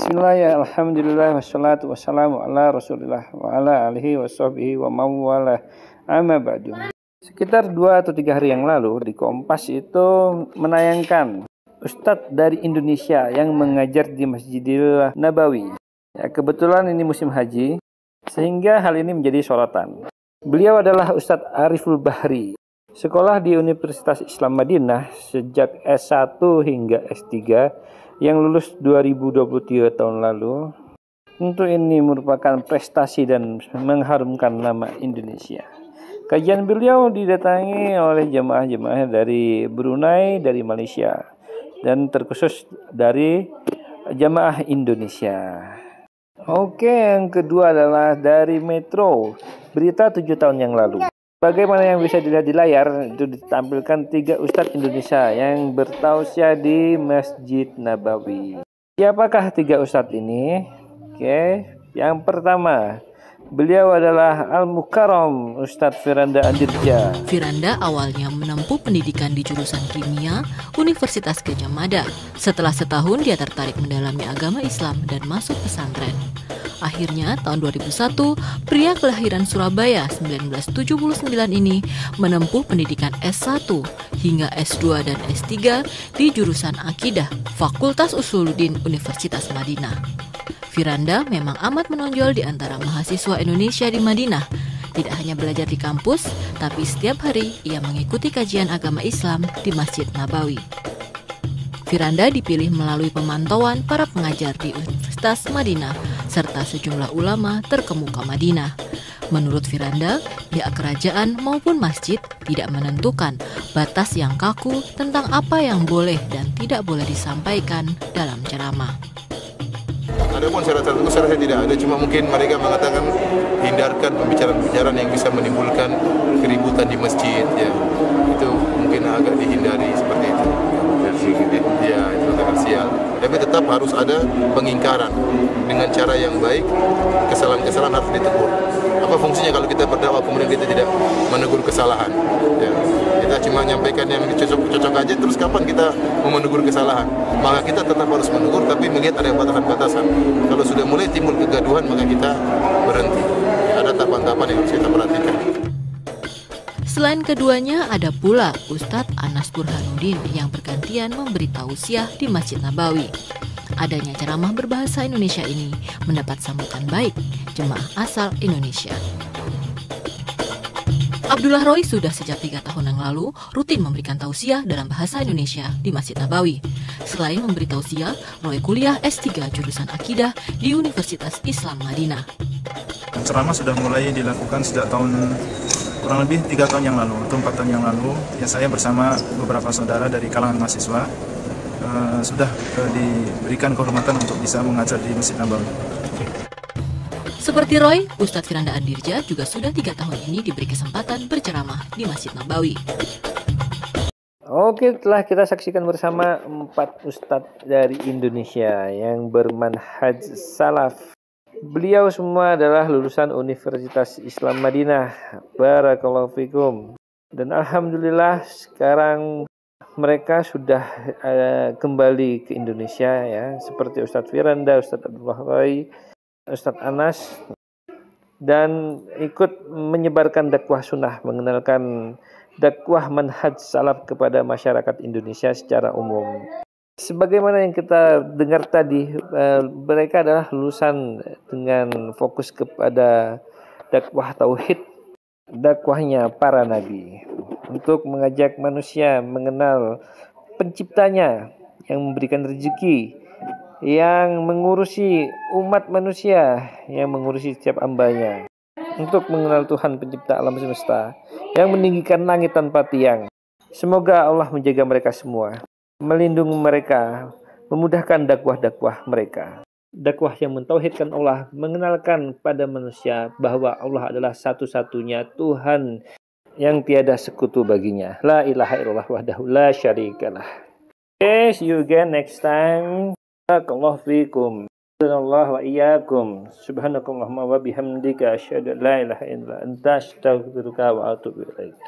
Bismillah ya alhamdulillah wassalatu wassalamu ala rasulillah wa ala alihi wa sahbihi wa mawala amma ba'du. Sekitar 2 atau 3 hari yang lalu di Kompas itu menayangkan Ustadz dari Indonesia yang mengajar di Masjidil Nabawi. Ya, kebetulan ini musim haji sehingga hal ini menjadi sorotan. Beliau adalah Ustadz Ariful Bahri. Sekolah di Universitas Islam Madinah sejak S1 hingga S3 yang lulus 2023 tahun lalu. Tentu ini merupakan prestasi dan mengharumkan nama Indonesia. Kajian beliau didatangi oleh jemaah-jemaah dari Brunei, dari Malaysia, dan terkhusus dari jemaah Indonesia. Oke, yang kedua adalah dari Metro, berita 7 tahun yang lalu. Bagaimana yang bisa dilihat di layar, itu ditampilkan 3 Ustadz Indonesia yang bertausiah di Masjid Nabawi. Siapakah 3 Ustadz ini? Oke, yang pertama, beliau adalah Al-Mukarram Ustadz Firanda Andirja. Firanda awalnya menempuh pendidikan di jurusan kimia Universitas Gadjah Mada. Setelah setahun dia tertarik mendalami agama Islam dan masuk pesantren. Akhirnya tahun 2001, pria kelahiran Surabaya 1979 ini menempuh pendidikan S1 hingga S2 dan S3 di jurusan Akidah Fakultas Usuluddin Universitas Madinah. Firanda memang amat menonjol di antara mahasiswa Indonesia di Madinah. Tidak hanya belajar di kampus, tapi setiap hari ia mengikuti kajian agama Islam di Masjid Nabawi. Firanda dipilih melalui pemantauan para pengajar di Universitas Madinah serta sejumlah ulama terkemuka Madinah. Menurut Firanda, pihak kerajaan maupun masjid tidak menentukan batas yang kaku tentang apa yang boleh dan tidak boleh disampaikan dalam ceramah. Adapun syarat-syarat itu saya rasa tidak ada, cuma mungkin mereka mengatakan hindarkan pembicaraan-pembicaraan yang bisa menimbulkan keributan di masjid, ya. Itu mungkin agak dihindari seperti itu. Ya, itu kontroversial. Tapi tetap harus ada pengingkaran dengan cara yang baik. Kesalahan-kesalahan harus ditegur. Apa fungsinya kalau kita berdakwah kemudian kita tidak menegur kesalahan? Ya. Kita cuma menyampaikan yang cocok aja, terus kapan kita mau menegur kesalahan? Maka kita tetap harus menegur, tapi melihat ada batasan-batasan. Kalau sudah mulai timbul kegaduhan, maka kita berhenti. Ya, ada tahapan-tahapan yang harus kita perhatikan. Selain keduanya, ada pula Ustadz Anas Burhanuddin yang bergantian memberi tausiah di Masjid Nabawi. Adanya ceramah berbahasa Indonesia ini mendapat sambutan baik jemaah asal Indonesia. Abdullah Roy sudah sejak 3 tahun yang lalu rutin memberikan tausiah dalam bahasa Indonesia di Masjid Nabawi. Selain memberi tausiah, Roy kuliah S3 jurusan Akidah di Universitas Islam Madinah. Ceramah sudah mulai dilakukan sejak kurang lebih 3 tahun yang lalu atau 4 tahun yang lalu. Ya, saya bersama beberapa saudara dari kalangan mahasiswa sudah diberikan kehormatan untuk bisa mengajar di Masjid Nabawi. Seperti Roy, Ustadz Firanda Andirja juga sudah 3 tahun ini diberi kesempatan berceramah di Masjid Nabawi. Oke, telah kita saksikan bersama 4 Ustadz dari Indonesia yang bermanhaj salaf. Beliau semua adalah lulusan Universitas Islam Madinah. Barakallahu fikum. Dan alhamdulillah sekarang mereka sudah kembali ke Indonesia, ya, seperti Ustadz Firanda, Ustadz Abdullah Roy, Ustadz Anas, dan ikut menyebarkan dakwah sunnah, mengenalkan dakwah manhaj salaf kepada masyarakat Indonesia secara umum. Sebagaimana yang kita dengar tadi, mereka adalah lulusan dengan fokus kepada dakwah tauhid, dakwahnya para nabi, untuk mengajak manusia mengenal penciptanya yang memberikan rezeki, yang mengurusi umat manusia, yang mengurusi setiap hambanya, untuk mengenal Tuhan pencipta alam semesta, yang meninggikan langit tanpa tiang. Semoga Allah menjaga mereka semua, melindungi mereka, memudahkan dakwah-dakwah mereka. Dakwah yang mentauhidkan Allah, mengenalkan pada manusia bahwa Allah adalah satu-satunya Tuhan yang tiada sekutu baginya. La ilaha illallah wahdahu la syarikalah. Okay, see you again next time. Barakallahu fikum. Wa iyyakum. Subhanakallahumma wa bihamdika asyhadu an la ilaha illa anta astaghfiruka wa atubu ilaik.